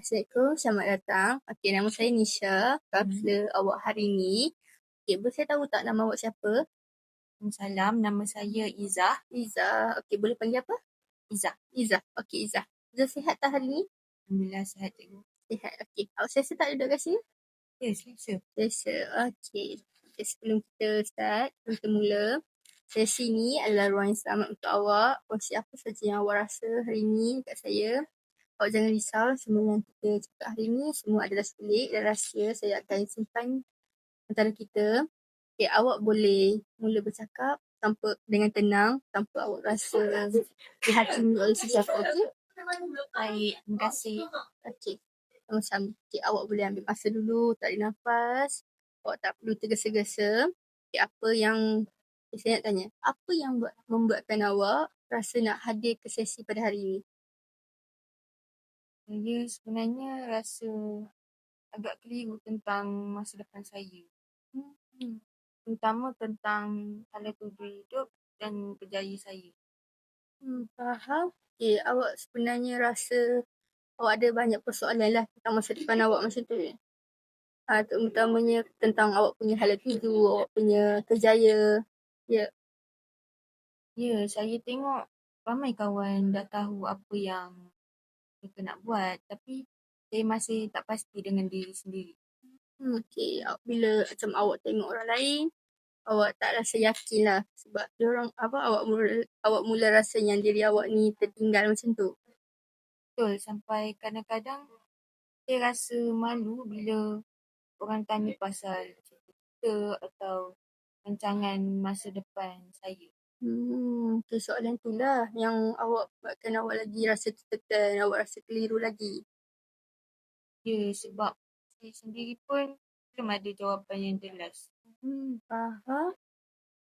Assalamualaikum, selamat datang. Okey, nama saya Nisha. Kaunselor awak hari ini. Okey, boleh saya tahu tak nama awak siapa? Salam, nama saya Izzah. Izzah. Okey, boleh panggil apa? Izzah. Izzah. Okey, Izzah. Izzah sihat tak hari ni? Alhamdulillah sihat cikgu. Sihat. Okey. Awak selesa tak duduk kat sini? Ya, selesa. Selesa. Okey. Okay, sebelum kita start, kita mula. Sesi ni adalah ruang yang selamat untuk awak. Kongsi apa saja yang awak rasa hari ni dekat saya. Awak jangan risau, semua yang kita cakap hari ni semua adalah sulit dan rahsia. Saya akan simpan antara kita. Okay, awak boleh mula bercakap tanpa dengan tenang, tanpa awak rasa dihakimi oleh sesiapa. Okey? Baik, terima kasih. Okey. Sama-sama. Okay, awak boleh ambil masa dulu, tarik nafas. Awak tak perlu tergesa-gesa. Okay, saya nak tanya, apa yang membuatkan awak rasa nak hadir ke sesi pada hari ini? Saya sebenarnya rasa agak keliru tentang masa depan saya. Terutama tentang hala tuju hidup dan kerjaya saya. Faham. Okay, awak sebenarnya rasa awak ada banyak persoalan lah tentang masa depan awak macam tu. Terutamanya tentang awak punya hala tuju, awak punya kerjaya. Ya. Ya, saya tengok ramai kawan dah tahu apa yang mereka nak buat, tapi saya masih tak pasti dengan diri sendiri. Okay. Bila macam awak tengok orang lain, awak tak rasa yakin lah. Sebab diorang, awak mula rasa yang diri awak ni tertinggal macam tu. Betul, sampai kadang-kadang saya rasa malu bila orang tanya pasal cita-cita atau rancangan masa depan saya. Okay, soalan tu lah yang awak buatkan awak lagi rasa tertekan, awak rasa keliru lagi. Ya, sebab saya sendiri pun belum ada jawapan yang jelas. Faham.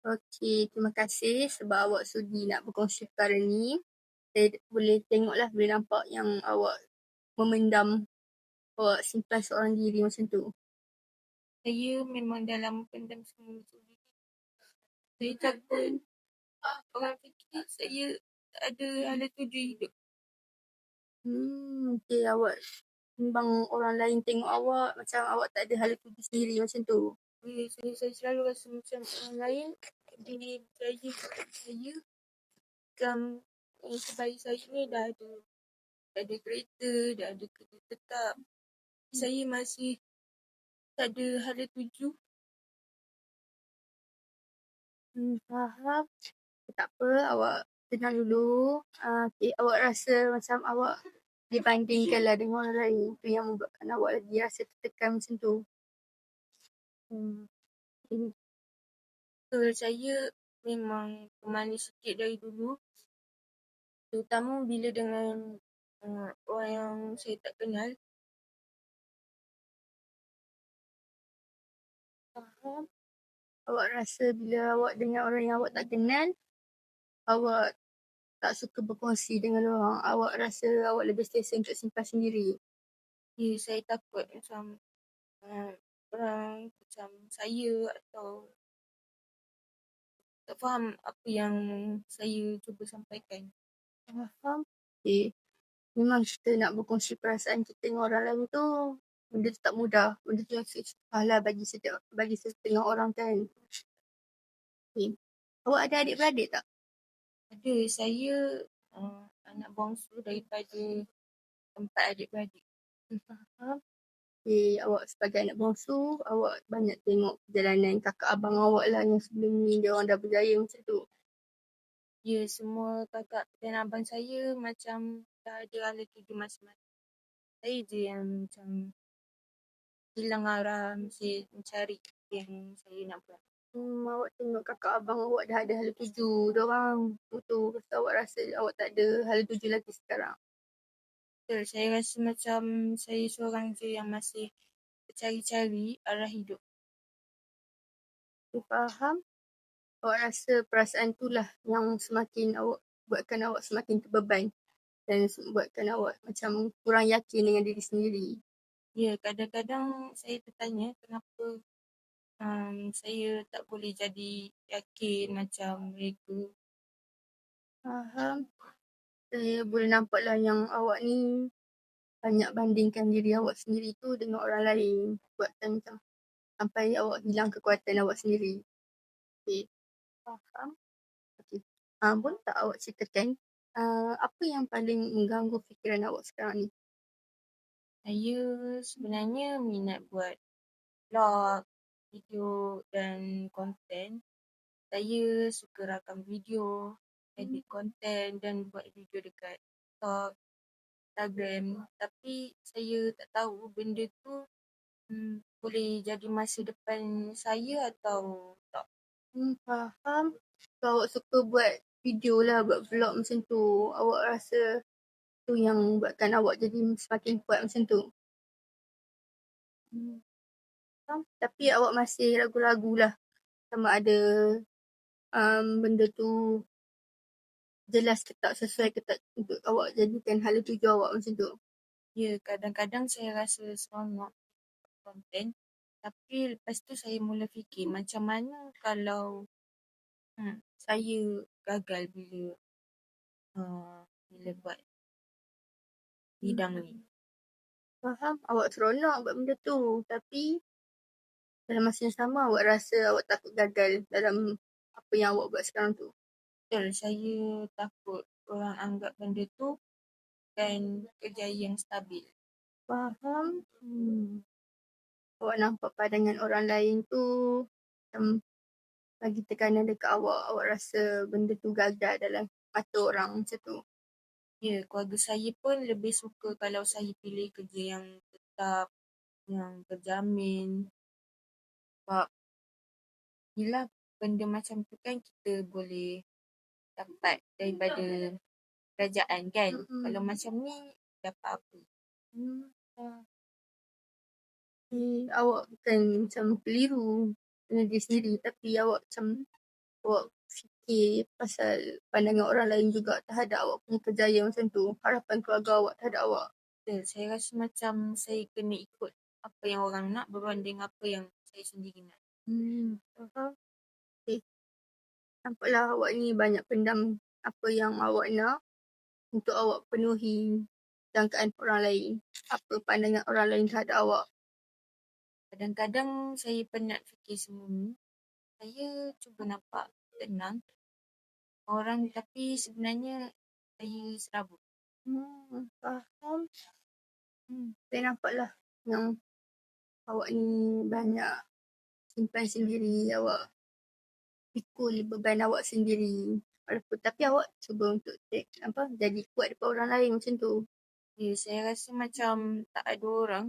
Okey, terima kasih sebab awak sudi nak berkongsi perkara ni. Saya boleh tengoklah, boleh nampak yang awak memendam, awak simpan seorang diri macam tu. Saya memang dalam pendam semua sendiri. Saya takut orang fikir saya tak ada hala tuju hidup. Okey, awak timbang orang lain tengok awak macam awak tak ada hala tuju sendiri macam tu. Ya, saya selalu rasa macam orang lain dia berjaya kat saya. Macam sebaya saya ni dah ada kereta, dah ada kerja tetap. Saya masih tak ada hala tuju. Faham. Tak apa, awak tenang dulu. Okay, awak rasa macam awak dibandingkanlah dengan orang lain. Itu yang membuatkan awak lagi rasa tertekan macam tu. Betul, saya memang pemalu sikit dari dulu. Terutama bila dengan orang yang saya tak kenal. Faham. Awak rasa bila awak dengan orang yang awak tak kenal, awak tak suka berkongsi dengan orang. Awak rasa awak lebih selesa untuk simpan sendiri. Ya, saya takut macam orang macam saya atau tak faham apa yang saya cuba sampaikan. Faham? Okay. Memang kita nak berkongsi perasaan kita dengan orang lain tu, benda tu tak mudah. Benda tu yang susah lah bagi setengah orang kan. Okay. Awak ada adik-beradik tak? Ada, saya anak bongsu daripada 4 adik-beradik. Faham? Okay, awak sebagai anak bongsu, awak banyak tengok perjalanan kakak abang awak lah yang sebelum ni dia orang dah berjaya macam tu. Ya, semua kakak dan abang saya macam dah ada hala tuju masing-masing. Saya je yang macam hilang arah, mesti mencari yang saya nak buat. Awak tengok kakak abang awak dah ada hala tuju. Diorang tu awak rasa awak tak ada hala tuju lagi sekarang. Betul, saya rasa macam saya seorang je yang masih cari-cari arah hidup. Faham? Awak rasa perasaan itulah yang buatkan awak semakin terbeban dan buatkan awak macam kurang yakin dengan diri sendiri. Ya, kadang-kadang saya tertanya kenapa saya tak boleh jadi yakin macam mereka. Faham? Saya boleh nampaklah yang awak ni banyak bandingkan diri awak sendiri tu dengan orang lain. Buatkan macam sampai awak hilang kekuatan awak sendiri. Okay, faham. Okay. Boleh tak awak ceritakan apa yang paling mengganggu fikiran awak sekarang ni? Saya sebenarnya minat buat vlog, video dan konten. Saya suka rakam video, edit konten dan buat video dekat TikTok, Instagram. Tapi saya tak tahu benda tu boleh jadi masa depan saya atau tak. Faham. Kalau awak suka buat video lah, buat vlog macam tu, awak rasa tu yang buatkan awak jadi semakin kuat macam tu? Faham. Tapi awak masih ragu-ragu lah sama ada benda tu jelas ke tak, sesuai ke tak untuk awak jadikan hala tuju awak macam tu. Ya, kadang-kadang saya rasa seronok buat konten. Tapi lepas tu saya mula fikir macam mana kalau saya gagal bila buat bidang ni. Faham. Awak seronok buat benda tu, tapi dalam masa yang sama awak rasa awak takut gagal dalam apa yang awak buat sekarang tu. Betul, saya takut orang anggap benda tu bukan kerjaya yang stabil. Faham. Awak nampak pandangan orang lain tu macam bagi tekanan dekat awak. Awak rasa benda tu gagal dalam mata orang macam tu. Ya, keluarga saya pun lebih suka kalau saya pilih kerja yang tetap, yang terjamin. Sebab yelah, benda macam tu kan kita boleh dapat daripada kerajaan kan. Kalau macam ni, dapat apa? Awak bukan macam keliru dengan diri sendiri, tapi awak macam awak fikir pasal pandangan orang lain juga terhadap awak punya kerjaya macam tu. Harapan keluarga awak terhadap awak. Betul, saya rasa macam saya kena ikut apa yang orang nak berbanding apa yang saya sendiri nak. Faham. Okay. Nampaklah awak ni banyak pendam apa yang awak nak untuk awak penuhi jangkaan orang lain. Apa pandangan orang lain terhadap awak. Kadang-kadang saya penat fikir semua ni. Saya cuba nampak tenang orang tapi sebenarnya saya serabut. Faham. Saya nampaklah yang awak ni banyak simpan sendiri, awak pikul beban awak sendiri. Walaupun tapi awak cuba untuk jadi kuat depan orang lain macam tu. Ya, saya rasa macam tak ada orang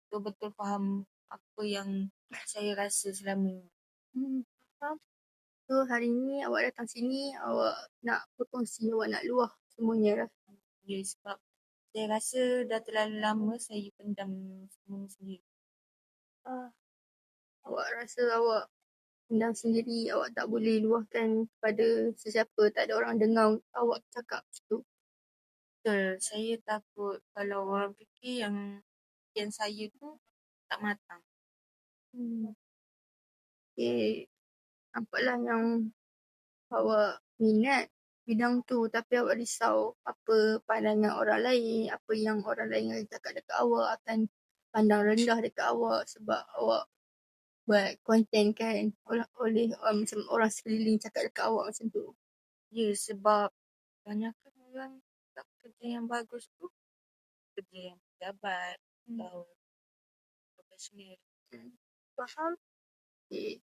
betul-betul faham apa yang saya rasa selama ni. Faham. So hari ni awak datang sini, awak nak berkongsi, awak nak luah semuanya lah. Ya, sebab saya rasa dah terlalu lama saya pendam semua ni sendiri. Awak rasa awak pendam sendiri, awak tak boleh luahkan kepada sesiapa, tak ada orang dengar awak cakap macam tu. Betul, saya takut kalau orang fikir yang saya tu tak matang. Okay. Nampaklah yang awak minat bidang tu tapi awak risau apa pandangan orang lain, apa yang orang lain akan cakap dekat awak, akan pandang rendah dekat awak sebab awak buat konten kan oleh macam orang sekeliling cakap dekat awak macam tu. Ya, sebab banyakkan orang tak kerja yang bagus tu kerja yang pejabat atau profesional. Faham? Okay.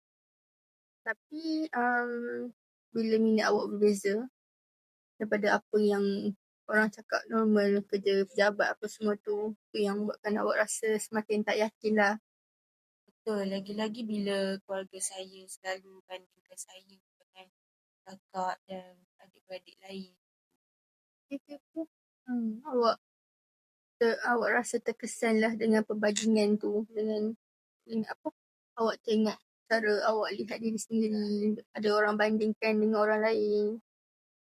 Tapi bila minat awak berbeza daripada apa yang orang cakap normal kerja pejabat apa semua tu yang buatkan awak rasa semakin tak yakin lah. Betul, lagi-lagi bila keluarga saya selalu bandingkan saya dengan kakak dan adik-beradik lain. Awak rasa terkesan lah dengan perbandingan tu, dengan awak tengok cara awak lihat diri sendiri, ada orang bandingkan dengan orang lain.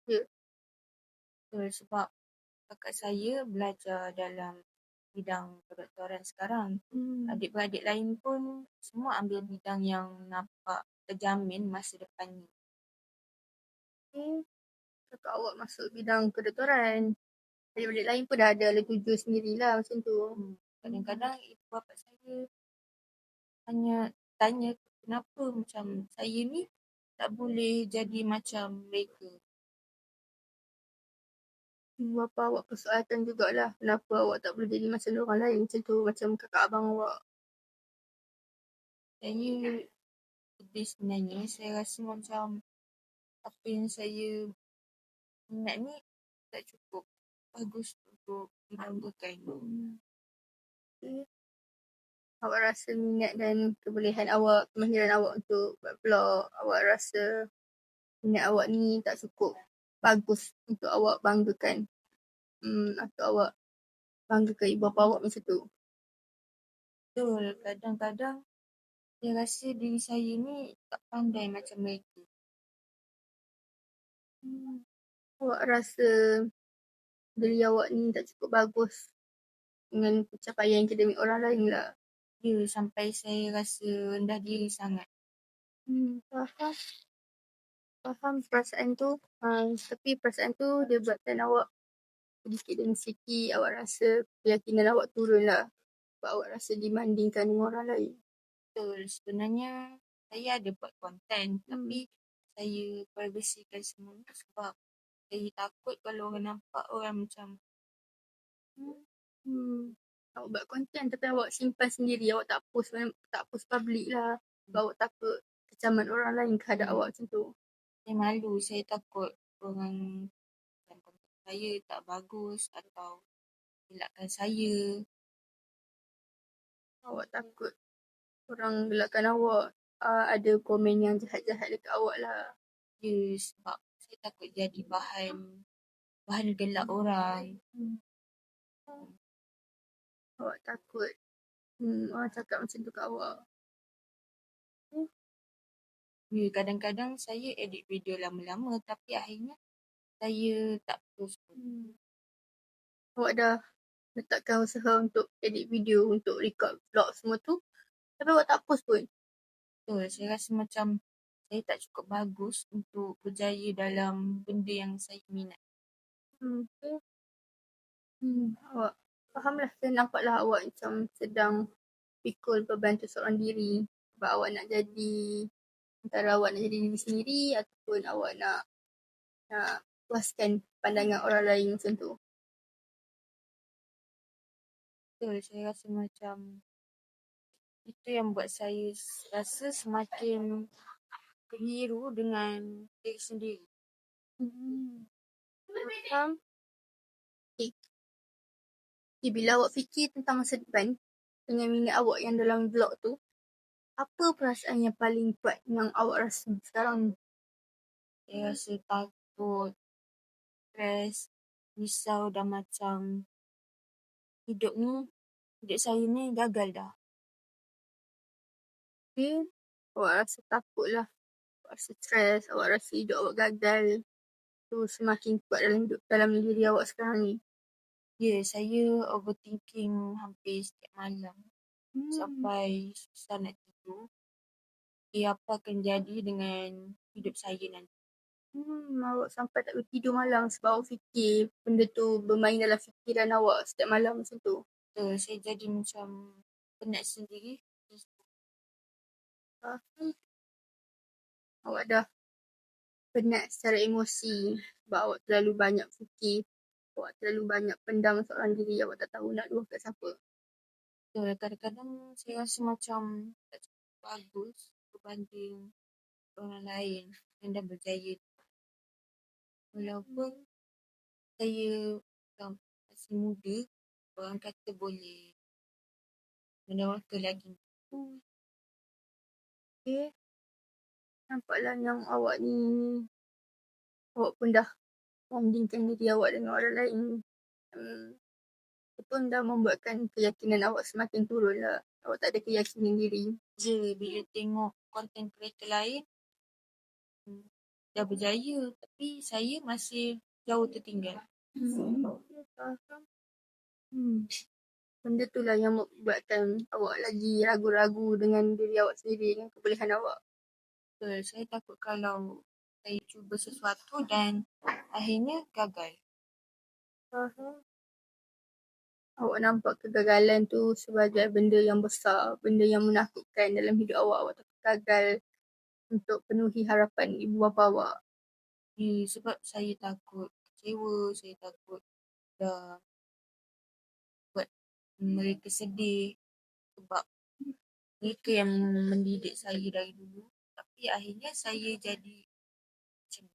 Betul, sebab kakak saya belajar dalam bidang kedoktoran sekarang. Adik-beradik lain pun semua ambil bidang yang nampak terjamin masa depan ni. Kakak awak masuk bidang kedoktoran. Adik-adik lain pun dah ada tuju sendirilah macam tu. Kadang-kadang ibu bapa saya hanya tanya kenapa macam saya ni tak boleh jadi macam mereka. Ibu bapa awak persoalkan jugalah kenapa awak tak boleh jadi macam orang lain macam tu, macam kakak abang awak. Saya lebih sebenarnya saya rasa macam apa yang saya minat ni tak cukup bagus untuk dibanggakan. Awak rasa minat dan kebolehan awak, kemahiran awak untuk buat vlog, awak rasa minat awak ni tak cukup bagus untuk awak banggakan. Atau awak banggakan ibu bapa awak macam tu. Betul, kadang-kadang saya rasa diri saya ni tak pandai macam mereka. Awak rasa diri awak ni tak cukup bagus dengan pencapaian akademik orang lain lah. Ya, sampai saya rasa rendah diri sangat. Faham. Faham perasaan tu. Tapi perasaan tu dia buatkan awak sedikit demi sikit awak rasa keyakinan awak turun lah. Sebab awak rasa dibandingkan dengan orang lain. Betul, sebenarnya saya ada buat konten tapi saya privasikan semua ni sebab saya takut kalau orang nampak orang macam Awak buat konten tapi awak simpan sendiri, awak tak post public lah. Sebab awak takut kecaman orang lain kehadap awak macam tu. saya malu, saya takut orang macam konten saya tak bagus atau gelakkan saya. Awak takut orang gelakkan awak, ada komen yang jahat-jahat dekat awak lah. Ya, sebab saya takut jadi bahan gelak orang. Awak takut orang cakap macam tu kat awak. Ya, kadang-kadang saya edit video lama-lama tapi akhirnya saya tak post pun. Awak dah letakkan usaha untuk edit video, untuk record vlog semua tu, tapi awak tak post pun. Betul, saya rasa macam saya tak cukup bagus untuk berjaya dalam benda yang saya minat. Awak fahamlah, saya nampaklah awak macam sedang pikul beban tu seorang diri. Sebab awak nak jadi, antara awak nak jadi diri sendiri ataupun awak nak puaskan pandangan orang lain macam tu. Betul, saya rasa macam itu yang buat saya rasa semakin keliru dengan diri sendiri. Faham? Bila awak fikir tentang masa depan dengan minat awak yang dalam vlog tu, apa perasaan yang paling kuat yang awak rasa sekarang ni? Saya rasa takut, stres, risau dan macam hidup saya ni gagal dah. Awak rasa takut lah, awak rasa stres, awak rasa hidup awak gagal. Tu semakin kuat dalam diri awak sekarang ni. Ya, saya overthinking hampir setiap malam. Sampai susah nak tidur. Apa akan jadi dengan hidup saya nanti. Awak sampai tak boleh tidur malam sebab awak fikir benda tu bermain dalam fikiran awak setiap malam macam tu. Betul, saya jadi macam penat sendiri. Awak dah penat secara emosi sebab awak terlalu banyak fikir. Awak terlalu banyak pendam seorang diri, awak tak tahu nak luah kat siapa. Betul, kadang-kadang saya rasa macam tak cukup bagus berbanding orang lain yang dah berjaya. Walaupun saya masih muda, orang kata boleh menawaka lagi. Nampaklah yang awak ni, awak pun dah bandingkan diri awak dengan orang lain. Itu pun dah membuatkan keyakinan awak semakin turun lah. Awak tak ada keyakinan diri. Bila tengok content creator lain dah berjaya tapi saya masih jauh tertinggal. Benda tu lah yang membuatkan awak lagi ragu-ragu dengan diri awak sendiri, dengan kebolehan awak. Betul, saya takut kalau saya cuba sesuatu dan akhirnya gagal. Faham. Awak nampak kegagalan tu sebagai benda yang besar, benda yang menakutkan dalam hidup awak. Awak takut gagal untuk penuhi harapan ibu bapa awak. Ya, sebab saya takut kecewa, saya takut dah buat mereka sedih sebab mereka yang mendidik saya dari dulu. Tapi akhirnya saya jadi macam ni.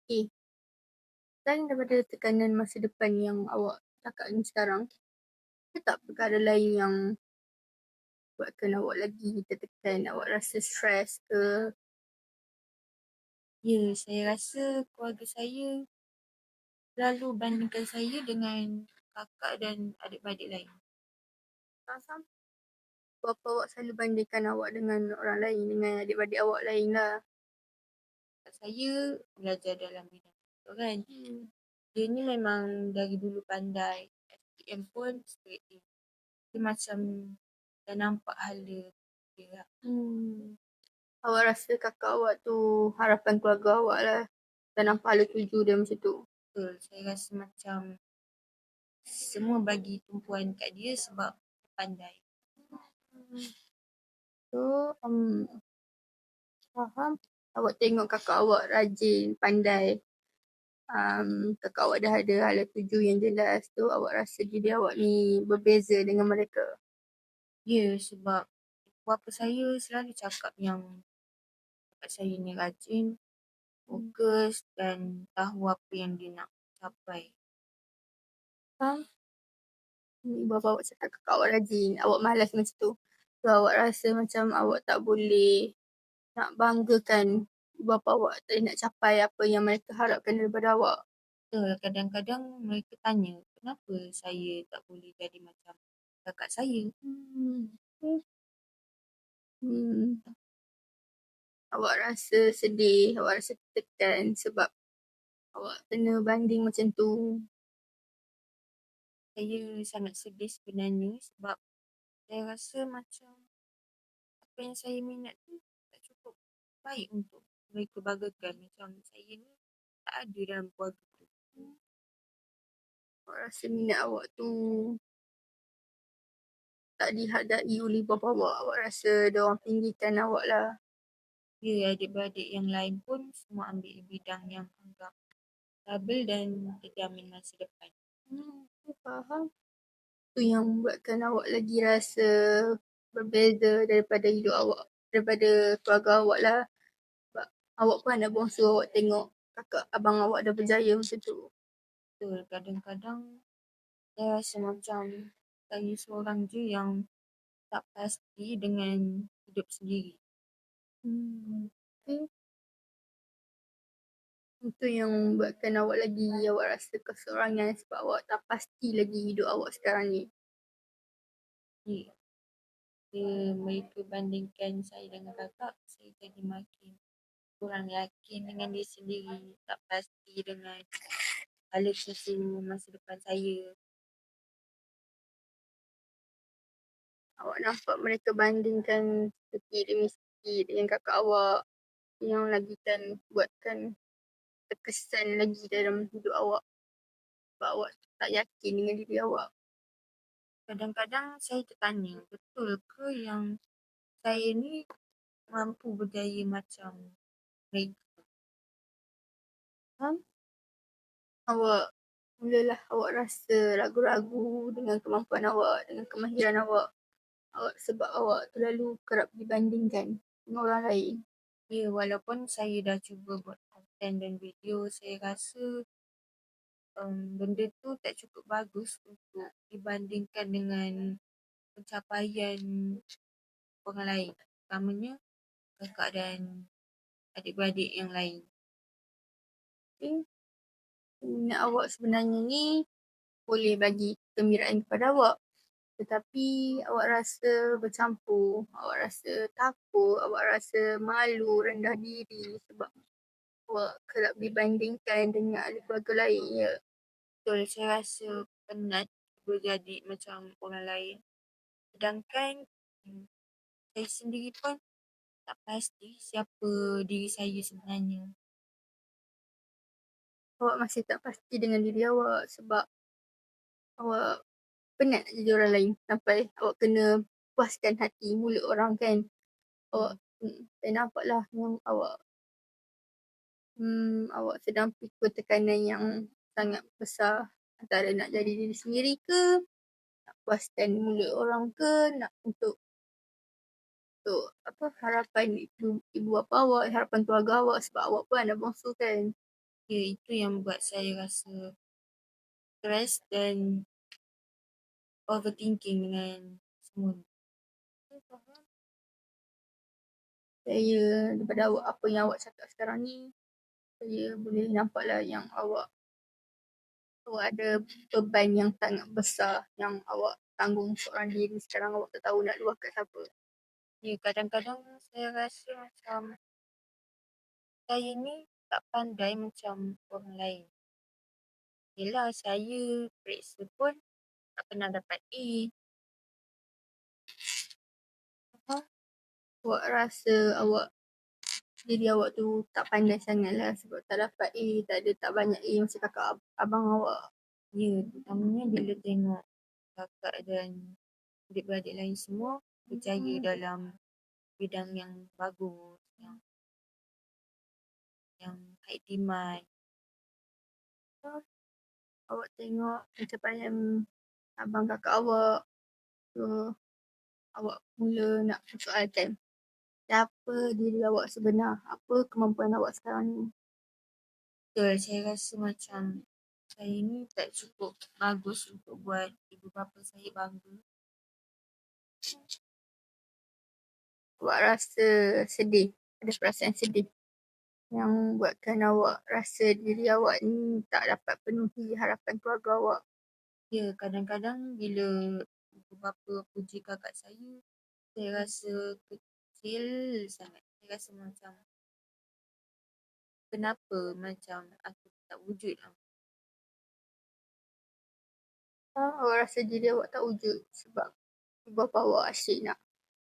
Okay. Selain daripada tekanan masa depan yang awak cakap ni sekarang, ada tak perkara lain yang buatkan awak lagi tertekan, awak rasa stres ke? Ya, saya rasa keluarga saya selalu bandingkan saya dengan kakak dan adik-beradik lain. Faham? Bapa awak selalu bandingkan awak dengan orang lain, dengan adik-beradik awak lain lah. Kakak saya belajar dalam bidang itu kan. Dia ni memang dari dulu pandai. SPM pun straight A. Dia macam dah nampak hala dia lah. Awak rasa kakak awak tu harapan keluarga awak lah. Dan nampak hala tuju dia macam tu. Betul, saya rasa macam semua bagi tumpuan kat dia sebab dia pandai. So, faham. Awak tengok kakak awak rajin, pandai. Kakak awak dah ada hala tuju yang jelas tu. Awak rasa diri awak ni berbeza dengan mereka. Ya, sebab bapa saya selalu cakap yang kakak saya ni rajin, fokus dan tahu apa yang dia nak capai. Faham? Bapa awak cakap kakak awak rajin. Awak malas macam tu. So, awak rasa macam awak tak boleh nak banggakan bapa awak tak nak capai apa yang mereka harapkan daripada awak. Betul, kadang-kadang mereka tanya, kenapa saya tak boleh jadi macam kakak saya? Awak rasa sedih, awak rasa tertekan sebab awak kena banding macam tu. Saya sangat sedih sebenarnya sebab saya rasa macam apa yang saya minat tu tak cukup baik untuk mereka banggakan. Macam saya ni tak ada dalam keluarga tu. Awak rasa minat awak tu tak dihargai oleh bapa awak. Awak rasa dia orang tinggikan awak lah. Ya, adik-beradik yang lain pun semua ambil bidang yang anggap stabil dan terjamin masa depan. Saya faham. Tu yang membuatkan awak lagi rasa berbeza daripada hidup awak, daripada keluarga awak lah. Sebab awak pun anak bongsu, awak tengok kakak abang awak dah berjaya macam tu. Betul, kadang-kadang saya rasa macam saya seorang je yang tak pasti dengan hidup sendiri. Okay. Itu yang membuatkan awak lagi, awak rasa keseorangan sebab awak tak pasti lagi hidup awak sekarang ni. Ya. Mereka bandingkan saya dengan kakak, saya jadi makin kurang yakin dengan diri sendiri, tak pasti dengan hala tuju masa depan saya. Awak nampak mereka bandingkan sikit demi sikit dengan kakak awak yang lagi kan buatkan terkesan lagi dalam hidup awak sebab awak tak yakin dengan diri awak. Kadang-kadang saya tertanya, betul ke yang saya ni mampu berjaya macam mereka? Awak mulalah awak rasa ragu-ragu dengan kemampuan awak, dengan kemahiran awak. Sebab awak terlalu kerap dibandingkan dengan orang lain. Ya, walaupun saya dah cuba buat konten dan video, saya rasa benda tu tak cukup bagus untuk dibandingkan dengan pencapaian orang lain, terutamanya kakak dan adik-beradik yang lain. Okay. Minat awak sebenarnya ni boleh bagi kegembiraan kepada awak. Tetapi awak rasa bercampur, awak rasa takut, awak rasa malu, rendah diri sebab awak kerap dibandingkan dengan ahli keluarga lain, ya. Betul, saya rasa penat berjadi macam orang lain. Sedangkan saya sendiri pun tak pasti siapa diri saya sebenarnya. awak masih tak pasti dengan diri awak sebab awak penat nak jadi orang lain sampai awak kena puaskan hati mulut orang kan. Awak saya nampaklah yang awak sedang pikul tekanan yang sangat besar antara nak jadi diri sendiri ke, nak puaskan mulut orang ke, nak untuk harapan ibu bapa awak, harapan keluarga awak sebab awak pun anak bongsu kan. Ya, itu yang buat saya rasa stres dan overthinking dengan semua. Saya daripada awak, apa yang awak cakap sekarang ni, saya boleh nampaklah yang awak ada beban yang sangat besar yang awak tanggung seorang diri. Sekarang awak tak tahu nak luah kat siapa. Ya, kadang-kadang saya rasa macam saya ni tak pandai macam orang lain. Yelah, saya periksa pun tak pernah dapat A. Awak rasa diri awak tu tak pandai sangat lah sebab tak dapat A, tak banyak A macam kakak abang awak. Ya, terutamanya bila tengok kakak dan adik-beradik lain semua berjaya dalam bidang yang bagus, yang high demand. Awak tengok pencapaian abang kakak awak, so awak mula nak persoalkan siapa diri awak sebenar, apa kemampuan awak sekarang ni. Betul, saya rasa macam saya ni tak cukup bagus untuk buat ibu bapa saya bangga. Awak rasa sedih, ada perasaan sedih yang buatkan awak rasa diri awak ni tak dapat penuhi harapan keluarga awak. Ya, kadang-kadang bila ibu bapa puji kakak saya rasa kecil sangat. Saya rasa macam kenapa macam aku tak wujud lah. Awak rasa diri awak tak wujud sebab ibu bapa awak asyik nak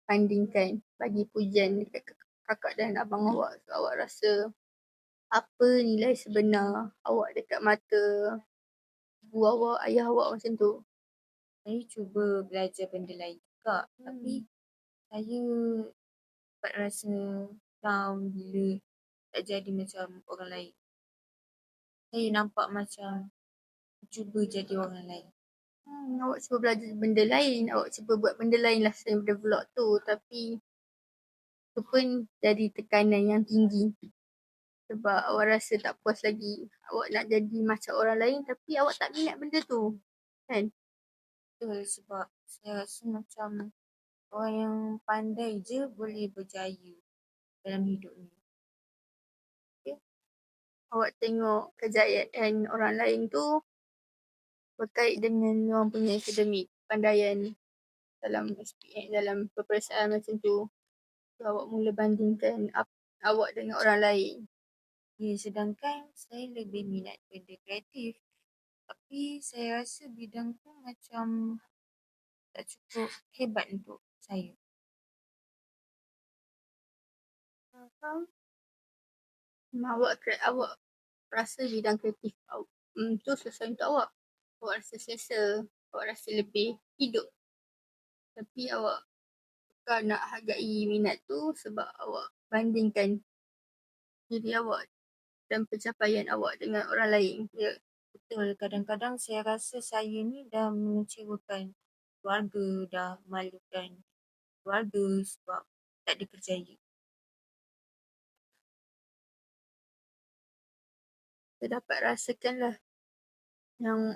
bandingkan, bagi pujian dekat kakak dan abang awak. So, awak rasa apa nilai sebenar awak dekat mata ibu awak, ayah awak macam tu. Saya cuba belajar benda lain juga, tapi saya dapat rasa down bila tak jadi macam orang lain. Saya nampak macam cuba jadi orang lain. Awak cuba belajar benda lain, awak cuba buat benda lain lah selain benda vlog tu, tapi tu pun jadi tekanan yang tinggi sebab awak rasa tak puas lagi. Awak nak jadi macam orang lain tapi awak tak minat benda tu, kan? Betul, sebab saya rasa macam orang yang pandai je boleh berjaya dalam hidup ni. Awak tengok kejayaan orang lain tu berkait dengan orang punya akademik, pandaian dalam SPM, dalam peperiksaan macam tu. So, awak mula bandingkan awak dengan orang lain. Ya, sedangkan saya lebih minat benda kreatif. Tapi saya rasa bidang tu macam tak cukup hebat untuk saya. Awak rasa bidang kreatif tu sesuai untuk awak. Awak rasa selesa, awak rasa lebih hidup. Tapi awak bukan nak hargai minat tu sebab awak bandingkan diri awak dan pencapaian awak dengan orang lain. Ya, betul. Kadang-kadang saya rasa saya ni dah mengecewakan keluarga, dah malukan keluarga sebab tak dipercayai. Saya dapat rasakan lah yang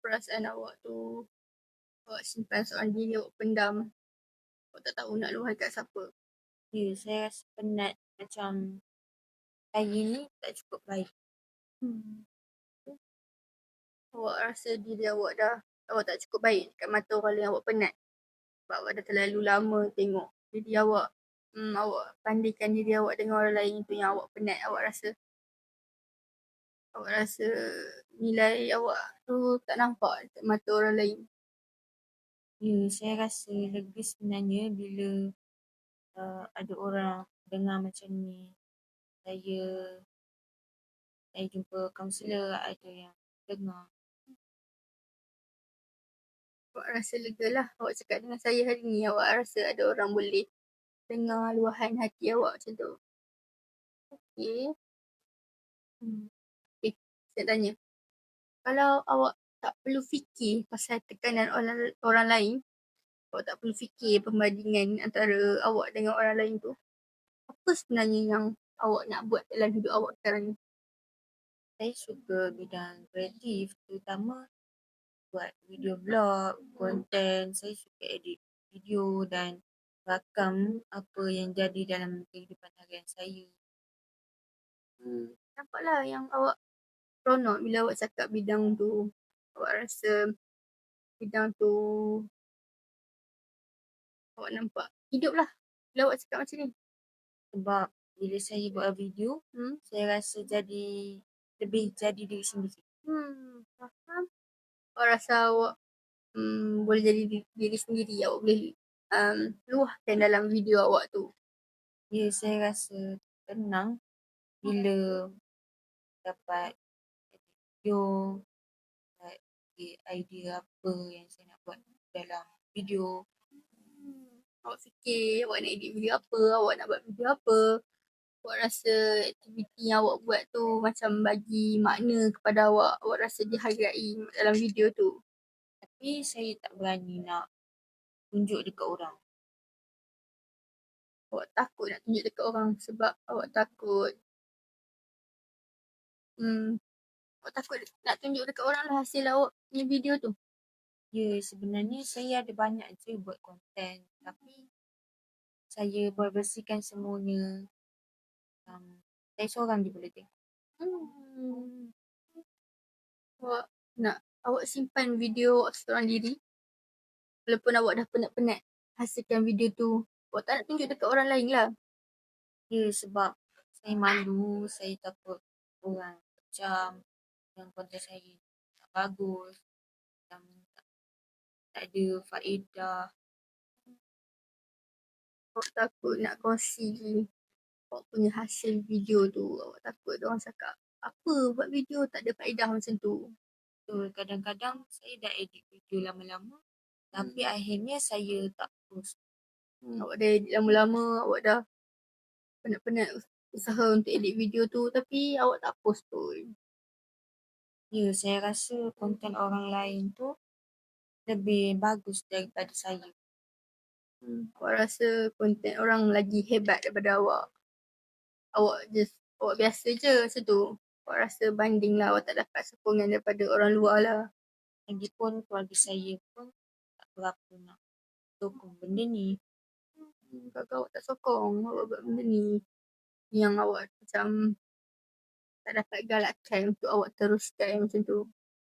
perasaan awak tu, awak simpan seorang diri, awak pendam. Awak tak tahu nak luahkan kat siapa. Ya, saya rasa penat macam saya ni tak cukup baik. Awak rasa diri awak tak cukup baik kat mata orang lain, awak penat. Sebab awak dah terlalu lama tengok diri awak. Awak bandingkan diri awak dengan orang lain, tu yang awak penat. Awak rasa nilai awak tu tak nampak kat mata orang lain. Ya, saya rasa lega sebenarnya bila ada orang dengar macam ni. Saya Saya jumpa kaunselor, ada yang dengar. Awak rasa lega lah awak cakap dengan saya hari ni. Awak rasa ada orang boleh dengar luahan hati awak macam tu. Okay. Okay, saya tanya. Kalau awak tak perlu fikir pasal tekanan orang lain, awak tak perlu fikir perbandingan antara awak dengan orang lain tu, apa sebenarnya yang awak nak buat dalam hidup awak sekarang ni? Saya suka bidang kreatif, terutama buat video blog, konten. Saya suka edit video dan rakam apa yang jadi dalam kehidupan harian saya. Nampaklah yang awak seronok bila awak cakap bidang tu. Awak rasa bidang tu awak nampak hidup lah bila awak cakap macam ni. Sebab bila saya buat video, saya rasa lebih jadi diri sendiri. Faham. Awak rasa awak boleh jadi diri sendiri. Awak boleh luahkan dalam video awak tu. Ya, saya rasa tenang bila dapat edit video, dapat idea apa yang saya nak buat dalam video. Awak fikir awak nak edit video apa, awak nak buat video apa. Awak rasa aktiviti yang awak buat tu macam bagi makna kepada awak. Awak rasa dihargai dalam video tu. Tapi saya tak berani nak tunjuk dekat orang. Awak takut nak tunjuk dekat orang sebab awak takut awak takut nak tunjuk dekat orang lah hasil awak punya video tu. Ya, sebenarnya saya ada banyak je buat konten. Tapi saya bersihkan semuanya. Saya seorang je boleh tengok. Awak simpan video awak seorang diri. Walaupun awak dah penat-penat hasilkan video tu, awak tak nak tunjuk dekat orang lain lah. Ya, sebab saya malu, saya takut orang kecam yang konten saya tak bagus, yang tak ada faedah. Awak takut nak kongsi awak punya hasil video tu. Awak takut orang cakap, apa buat video tak ada faedah macam tu. Betul, kadang-kadang saya dah edit video lama-lama, tapi akhirnya saya tak post. Awak dah edit lama-lama, awak dah penat-penat usaha untuk edit video tu, tapi awak tak post pun. Ya, saya rasa konten orang lain tu lebih bagus daripada saya. Awak rasa konten orang lagi hebat daripada awak. Awak biasa je macam tu. Awak rasa banding lah, awak tak dapat sokongan daripada orang luar lah. Lagipun keluarga saya pun tak berapa nak sokong benda ni. Kakak awak tak sokong awak buat benda ni. Yang awak macam tak dapat galakkan untuk awak teruskan macam tu.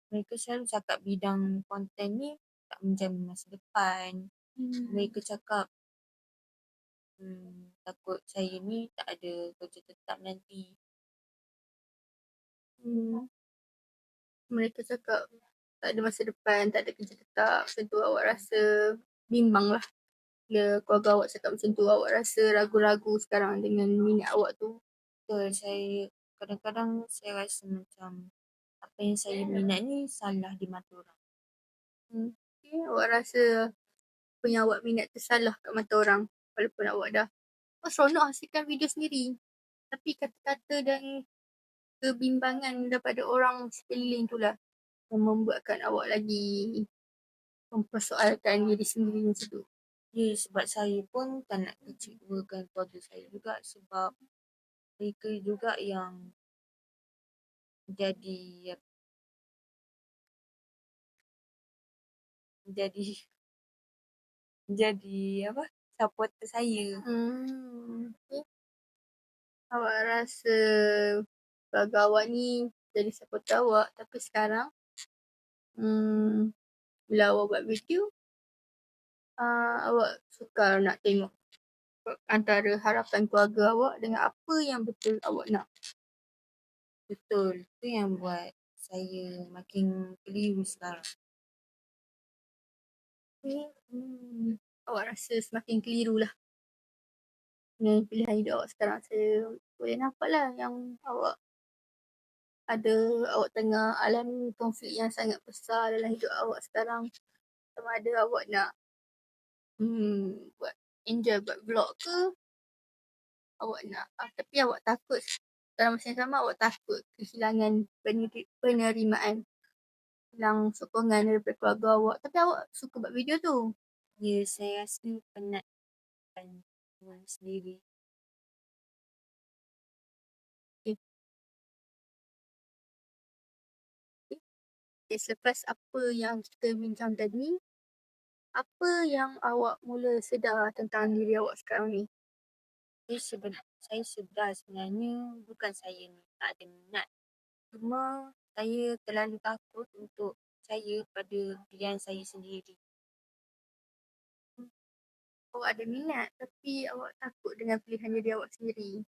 Mereka selalu cakap bidang konten ni tak menjamin masa depan. Mereka cakap takut saya ni tak ada kerja tetap nanti. Mereka cakap tak ada masa depan, tak ada kerja tetap. Macam tu awak rasa bimbang lah. Bila keluarga awak cakap macam tu, awak rasa ragu-ragu sekarang dengan minat awak tu. Betul, saya kadang-kadang saya rasa macam apa yang saya minat ni salah di mata orang. Okay, awak rasa apa yang awak minat tu salah kat mata orang. Walaupun awak dah seronok hasilkan video sendiri. Tapi kata-kata dan kebimbangan daripada orang sekeliling tu lah yang membuatkan awak lagi mempersoalkan diri sendiri macam tu. Ya, sebab saya pun tak nak kecewakan keluarga saya juga sebab mereka juga yang jadi supporter saya. Okay. Awak rasa keluarga awak ni jadi supporter awak, tapi sekarang bila awak buat video, awak sukar nak tengok antara harapan keluarga awak dengan apa yang betul awak nak. Betul, itu yang buat saya makin keliru sekarang. Awak rasa semakin keliru lah dengan pilihan hidup awak sekarang. Saya boleh nampak lah yang awak ada awak tengah alami konflik yang sangat besar dalam hidup awak sekarang. Sama ada awak nak buat enjoy buat vlog ke, awak nak tapi awak takut dalam masa yang sama awak takut kehilangan penerimaan, hilang sokongan daripada keluarga awak. Tapi awak suka buat video tu. Ya, saya rasa penatkan orang sendiri. Okay, selepas apa yang kita bincang tadi, apa yang awak mula sedar tentang diri awak sekarang ni? Saya sedar sebenarnya bukan saya ni tak ada minat. Cuma saya terlalu takut untuk percaya pada pilihan saya sendiri. Awak ada minat tapi awak takut dengan pilihan diri awak sendiri.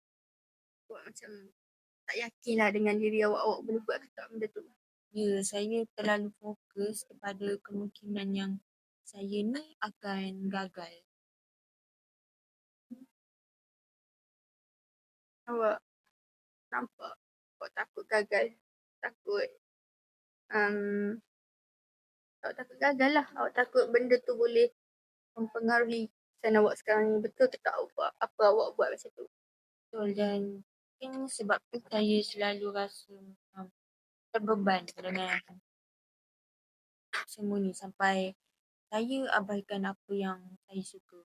Awak macam tak yakinlah dengan diri awak, awak boleh buat ke tak benda tu. Ya, saya terlalu fokus kepada kemungkinan yang saya ni akan gagal. Awak nampak awak takut gagal, takut awak takut gagal lah. Awak takut benda tu boleh mempengaruhi kesan awak sekarang ni. Betul ke tak apa awak buat macam tu? Betul, dan mungkin sebab tu saya selalu rasa terbeban dengan semua ni sampai saya abaikan apa yang saya suka.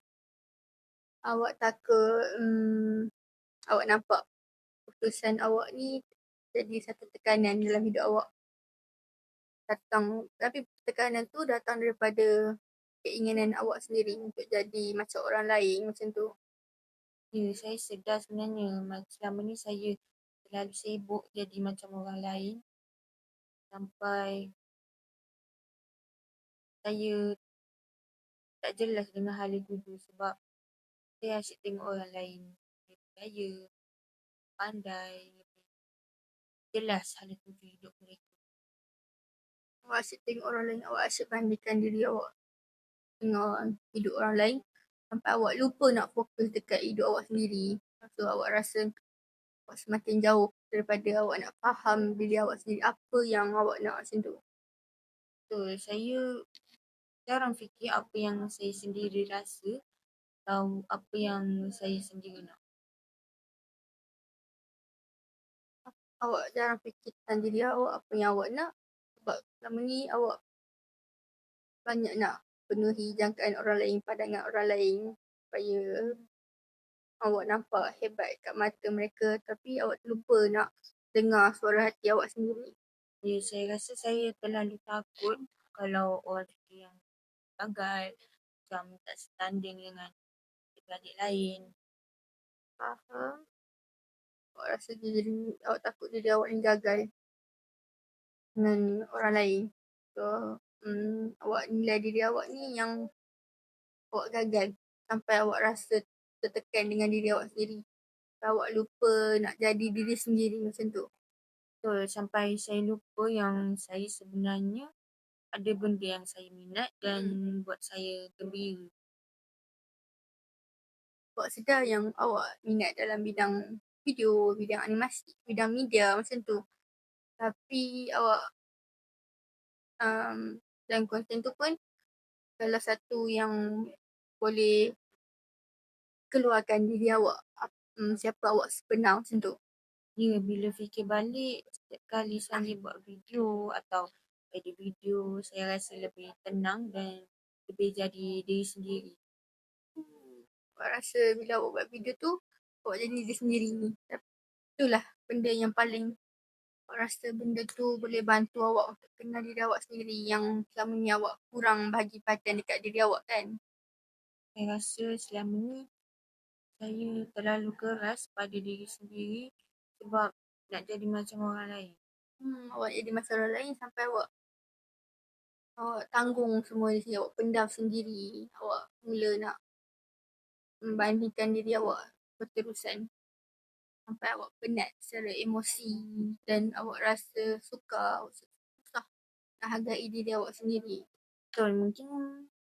Awak takut awak nampak keputusan awak ni jadi satu tekanan dalam hidup awak. Tapi tekanan tu datang daripada keinginan awak sendiri untuk jadi macam orang lain macam tu. Ya, saya sedar sebenarnya selama ni saya terlalu sibuk jadi macam orang lain sampai saya tak jelas dengan hal itu tu sebab saya asyik tengok orang lain lebih kaya, pandai, lebih jelas hal itu tu hidup mereka. Awak asyik tengok orang lain, awak asyik bandingkan diri awak dengan hidup orang lain sampai awak lupa nak fokus dekat hidup awak sendiri. So awak rasa awak semakin jauh daripada awak nak faham diri awak sendiri, apa yang awak nak macam tu. Betul, saya jarang fikir apa yang saya sendiri rasa atau apa yang saya sendiri nak. Awak jarang fikir tentang diri awak, apa yang awak nak sebab selama ni awak banyak nak penuhi jangkaan orang lain, pandangan orang lain supaya awak nampak hebat kat mata mereka tapi awak terlupa nak dengar suara hati awak sendiri. Ya, saya rasa saya terlalu takut kalau orang fikir yang gagal, macam tak setanding dengan adik lain. Faham? Awak rasa awak takut diri awak ni gagal dengan orang lain. So, awak nilai diri awak ni yang awak gagal sampai awak rasa tertekan dengan diri awak sendiri. Awak lupa nak jadi diri sendiri macam tu. Betul, sampai saya lupa yang saya sebenarnya ada benda yang saya minat dan buat saya gembira. Awak sedar yang awak minat dalam bidang video, bidang animasi, bidang media macam tu. Tapi awak dalam konten tu pun salah satu yang boleh keluarkan diri awak, siapa awak sebenar macam tu. Ya, bila fikir balik, setiap kali saya buat video atau edit video, saya rasa lebih tenang dan lebih jadi diri sendiri. Awak rasa bila awak buat video tu, awak jadi diri sendiri. Itulah benda yang paling awak rasa benda tu boleh bantu awak untuk kenal diri awak sendiri yang selama ni awak kurang bagi perhatian dekat diri awak kan. Saya rasa selama ni saya terlalu keras pada diri sendiri sebab nak jadi macam orang lain. Awak jadi macam orang lain sampai awak tanggung semua ni sendiri, awak pendam sendiri, awak mula nak membandingkan diri awak berterusan sampai awak penat secara emosi dan awak rasa susah nak hargai diri awak sendiri. Betul, mungkin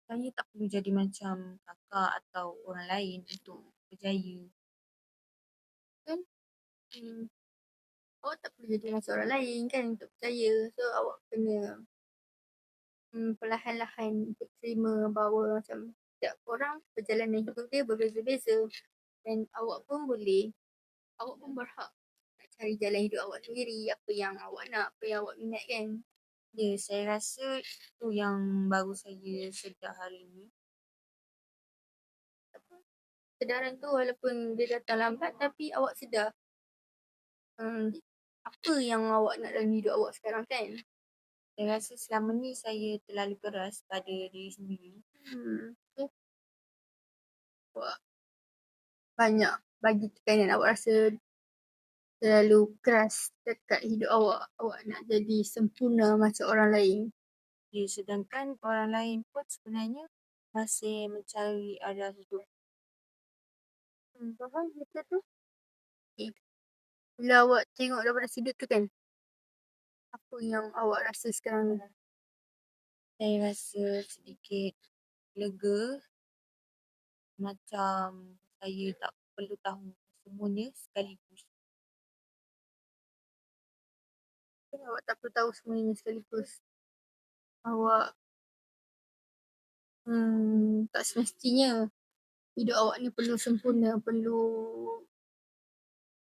saya tak perlu jadi macam kakak atau orang lain untuk berjaya. Kan? awak tak perlu jadi macam orang lain kan untuk percaya. So awak kena perlahan-lahan untuk terima bahawa macam setiap orang perjalanan hidup dia berbeza-beza. Dan awak pun berhak nak cari jalan hidup awak sendiri. Apa yang awak nak, apa yang awak minat kan. Ya, saya rasa itu yang baru saya sedar hari ni. Kesedaran tu walaupun dia datang lambat tapi awak sedar apa yang awak nak dalam hidup awak sekarang kan. Saya rasa selama ni saya terlalu keras pada diri sendiri. Okay. Awak banyak bagi tekanan, awak rasa terlalu keras dekat hidup awak. Awak nak jadi sempurna macam orang lain. Ya, sedangkan orang lain pun sebenarnya masih mencari arah hidup. Faham betul tu? Okay. Bila awak tengok daripada sudut tu kan, apa yang awak rasa sekarang ni? Saya rasa sedikit lega, macam saya tak perlu tahu semuanya sekaligus. Awak tak perlu tahu semuanya sekaligus. Awak tak semestinya hidup awak ni perlu sempurna, perlu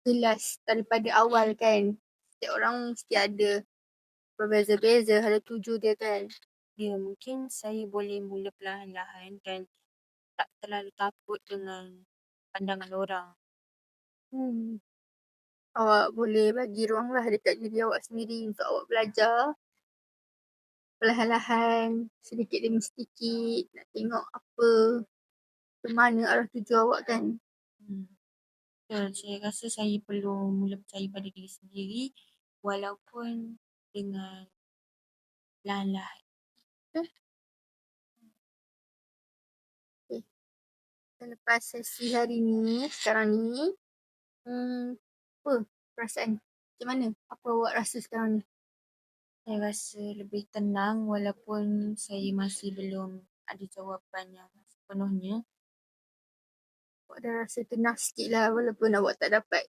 jelas daripada awal kan. Setiap orang mesti ada berbeza-beza, ada tuju dia kan. Ya, mungkin saya boleh mula perlahan-lahan dan tak terlalu takut dengan pandangan orang. Awak boleh bagi ruang lah dekat diri awak sendiri untuk awak belajar perlahan-lahan, sedikit demi sedikit, nak tengok apa, ke mana arah tuju awak kan. Saya rasa saya perlu mula percaya pada diri sendiri walaupun dengan perlahan-lahan. Selepas sesi hari ni, sekarang ni, apa perasaan? Macam mana? Apa awak rasa sekarang ni? Saya rasa lebih tenang walaupun saya masih belum ada jawapan yang sepenuhnya. Awak dah rasa tenang sikit lah walaupun awak tak dapat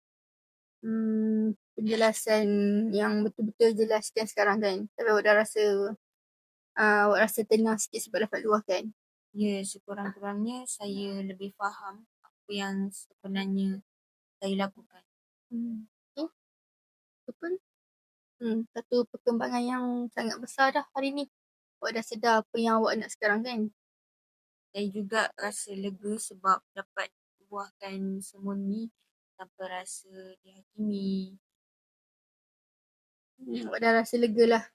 penjelasan yang betul-betul jelaskan sekarang kan. Tapi awak dah rasa awak rasa tenang sikit sebab dapat luahkan. Ya, sekurang-kurangnya saya lebih faham apa yang sebenarnya saya lakukan. Okay. Itu pun satu perkembangan yang sangat besar dah hari ni. Awak dah sedar apa yang awak nak sekarang kan. Saya juga rasa lega sebab dapat luahkan semua ni tanpa rasa dihakimi. Awak dah rasa lega lah.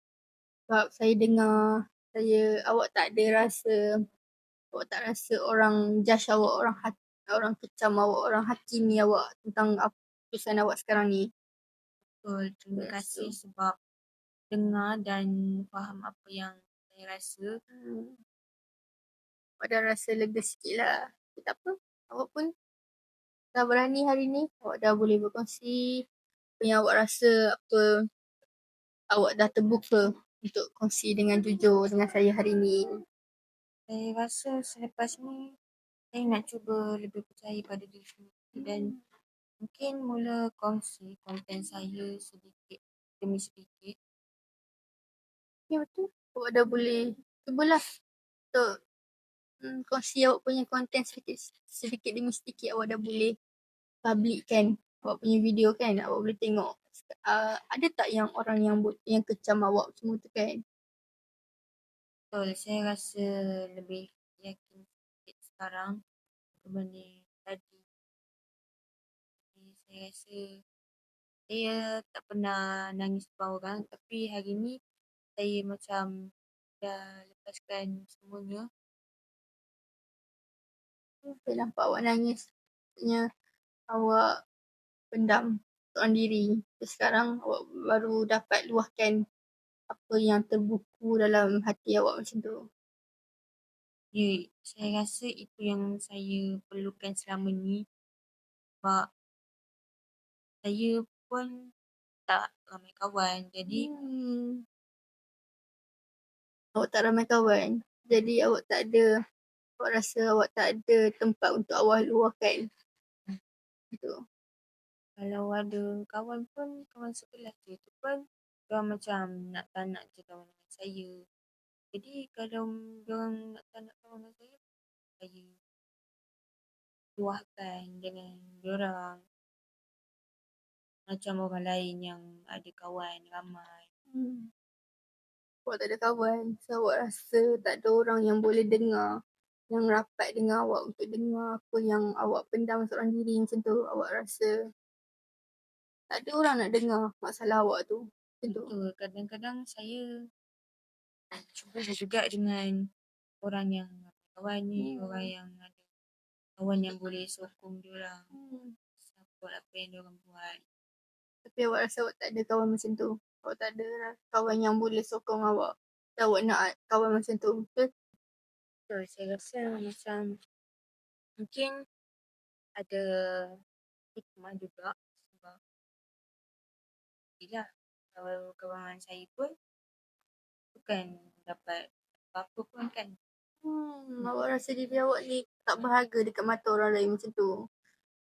Sebab saya dengar, awak tak ada rasa, awak tak rasa orang judge awak, orang kecam awak, orang hakimi awak tentang keputusan awak sekarang ni. Betul, terima kasih sebab dengar dan faham apa yang saya rasa. Awak dah rasa lega sikit lah. Tak apa, awak pun dah berani hari ni. Awak dah boleh berkongsi apa yang awak rasa, apa awak dah terbuka untuk kongsi dengan jujur dengan saya hari ni. Saya rasa selepas ni saya nak cuba lebih percaya pada diri sendiri dan mungkin mula kongsi konten saya sedikit demi sedikit. Ya betul. Awak dah boleh cubalah untuk kongsi awak punya konten sedikit demi sedikit. Awak dah boleh publikkan awak punya video kan. Awak boleh tengok ada tak yang orang yang kecam awak semua tu kan. Betul, saya rasa lebih yakin sikit sekarang berbanding tadi. Saya rasa saya tak pernah nangis depan orang tapi hari ni saya macam dah lepaskan semuanya. Saya nampak awak nangis. Maksudnya awak pendam seorang diri. Terus sekarang awak baru dapat luahkan apa yang terbuku dalam hati awak macam tu. Ya, saya rasa itu yang saya perlukan selama ni sebab saya pun tak ramai kawan. Jadi Awak tak ramai kawan. Jadi awak rasa awak tak ada tempat untuk awak luahkan. Gitu. Kalau ada kawan pun, kawan sekelas je tu pun, diorang macam tak nak je kawan dengan saya. Jadi kalau diorang tak nak kawan dengan saya luahkan dengan diorang. Macam orang lain yang ada kawan ramai. Awak tak ada kawan. So awak rasa tak ada orang yang boleh dengar, yang rapat dengan awak untuk dengar apa yang awak pendam seorang diri macam tu. Awak rasa tak ada orang nak dengar masalah awak tu. Macam tu. Betul, kadang-kadang saya cuba juga dengan orang yang kawan ni, orang yang ada kawan yang boleh sokong diorang. Support apa yang diorang buat. Tapi awak rasa awak tak ada kawan macam tu. Awak tak ada kawan yang boleh sokong awak. Dan awak nak kawan macam tu. Betul? Betul, saya rasa macam mungkin ada hikmah juga sebab yelah, kawan-kawan saya pun bukan dapat apa-apa pun kan. Awak rasa diri awak ni tak berharga dekat mata orang lain macam tu.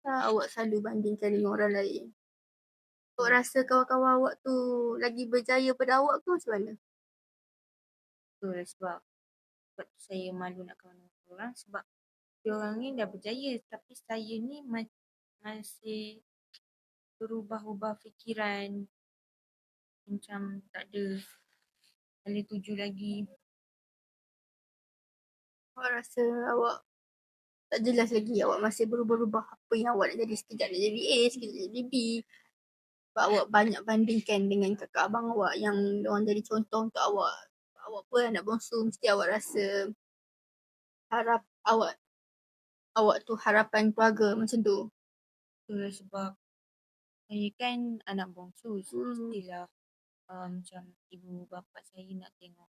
Awak selalu bandingkan dengan orang lain. Awak rasa kawan-kawan awak tu lagi berjaya pada awak ke macam mana? Betul, sebab tu saya malu nak kawan dengan orang sebab diorang ni dah berjaya tapi saya ni masih berubah-ubah fikiran, macam tak ada boleh tuju lagi. Awak rasa awak tak jelas lagi. Awak masih berubah-ubah apa yang awak nak jadi. Sekejap nak jadi A, sekejap nak jadi B. Sebab awak banyak bandingkan dengan kakak abang awak yang diorang jadi contoh untuk awak. Awak pun anak bongsu, mesti awak rasa harap awak tu harapan keluarga macam tu. Betul, sebab saya kan anak bongsu, mestilah macam ibu bapa saya nak tengok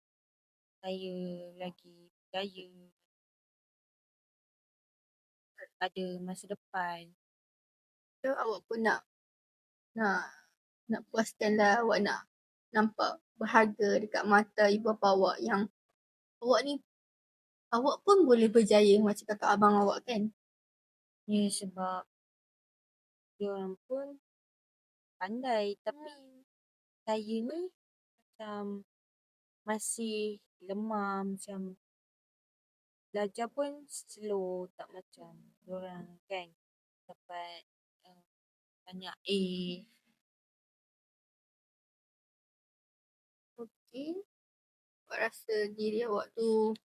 saya lagi berjaya, ada masa depan. So, awak pun nak puaskan lah, awak nak nampak berharga dekat mata ibu bapa awak yang awak ni, awak pun boleh berjaya macam kakak abang awak kan. Ya, sebab diorang pun pandai tapi saya ni macam masih lemah, macam belajar pun slow, tak macam diorang kan dapat banyak A. Okay, awak rasa diri awak tu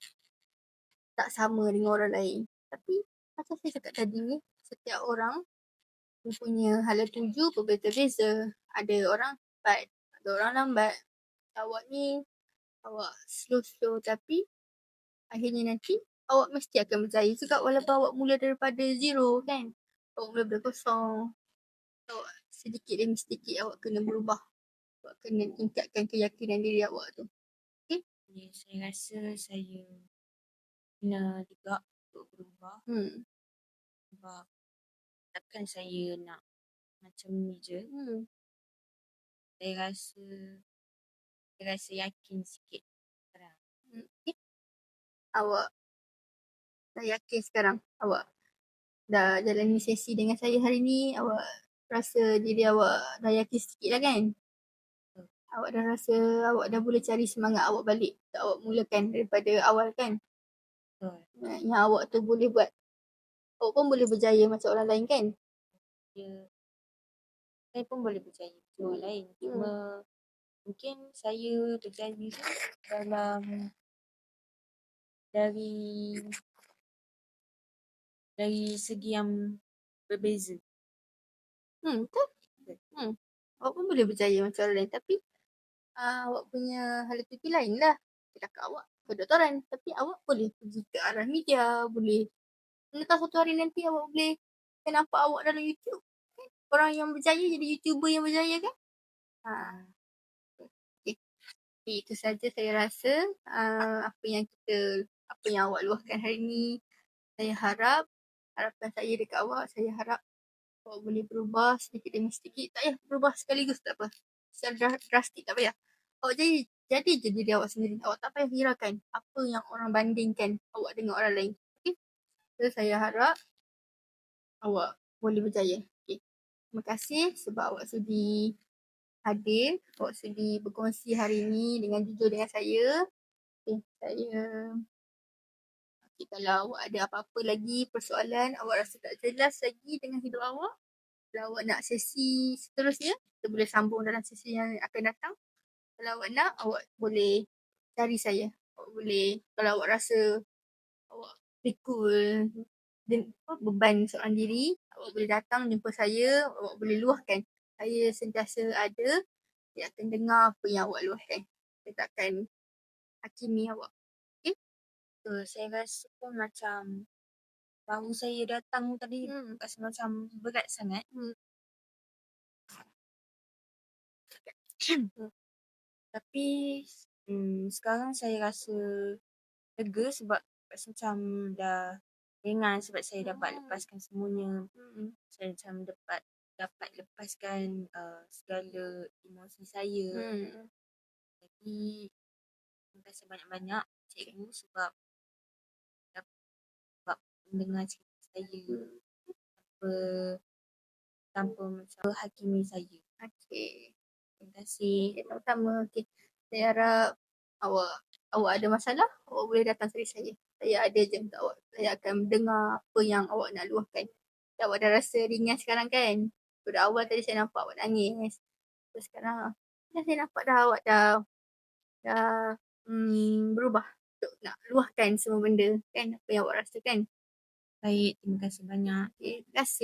tak sama dengan orang lain. Tapi macam saya cakap tadi ni, setiap orang mempunyai hala tuju berbeza-beza. Ada orang cepat, ada orang lambat. Awak ni, awak slow-slow tapi akhirnya nanti awak mesti akan berjaya juga walaupun awak mula daripada zero kan. Awak mula dari kosong. Awak sedikit demi sedikit awak kena berubah. Awak kena tingkatkan keyakinan diri awak tu. Okay? Ya, saya rasa saya kena juga untuk berubah sebab takkan saya nak macam ni je. Saya rasa yakin sikit sekarang. Okay. Awak dah yakin sekarang awak dah jalani sesi dengan saya hari ni, awak rasa diri awak dah yakin sikit lah kan? Awak dah rasa awak dah boleh cari semangat awak balik. Awak mulakan daripada awal kan? Yang awak tu boleh buat. Awak pun boleh berjaya macam orang lain kan? Ya, saya pun boleh berjaya macam orang lain. Cuma mungkin saya berjaya dalam dari segi yang berbeza. Betul. Awak pun boleh berjaya macam orang lain tapi awak punya hala tuju lain lah. Kakak awak kedoktoran tapi awak boleh pergi ke arah media, boleh tahu satu hari nanti awak boleh nampak awak dalam YouTube. Orang yang berjaya jadi YouTuber yang berjaya kan? Okay. Itu saja saya rasa apa yang awak luahkan hari ni. Saya harap, harapan saya dekat awak, saya harap awak boleh berubah sedikit demi sedikit. Tak payah berubah sekaligus, tak apa. Secara drastik tak payah. Awak jadi je diri awak sendiri. Awak tak payah hiraukan apa yang orang bandingkan awak dengan orang lain. Okay? So, saya harap awak boleh berjaya. Okay. Terima kasih sebab awak sudi hadir, awak sudi berkongsi hari ini dengan jujur dengan saya. Kalau awak ada apa-apa lagi persoalan, awak rasa tak jelas lagi dengan hidup awak, kalau awak nak sesi seterusnya, kita boleh sambung dalam sesi yang akan datang. Kalau awak nak, awak boleh cari saya. Awak boleh, kalau awak rasa awak pikul beban seorang diri, awak boleh datang jumpa saya, awak boleh luahkan. Saya sentiasa ada, saya akan dengar apa yang awak luahkan. Saya tak akan hakimi awak. Betul, saya rasa pun macam baru saya datang tadi rasa macam berat sangat. Tapi sekarang saya rasa lega sebab rasa macam dah ringan sebab saya dapat lepaskan semuanya. Saya macam dapat lepaskan segala emosi saya. Jadi terima kasih banyak-banyak cikgu sebab dapat mendengar cerita saya tanpa macam hakimi saya. Okey. Terima kasih. Sama-sama. Okey. Saya harap awak ada masalah, awak boleh datang cari saya. Saya ada je untuk awak. Saya akan dengar apa yang awak nak luahkan. Awak dah rasa ringan sekarang kan? Pada awal tadi saya nampak awak nangis. Terus sekarang saya nampak dah awak dah berubah untuk nak luahkan semua benda kan, apa yang awak rasa kan. Baik, terima kasih banyak. Terima kasih.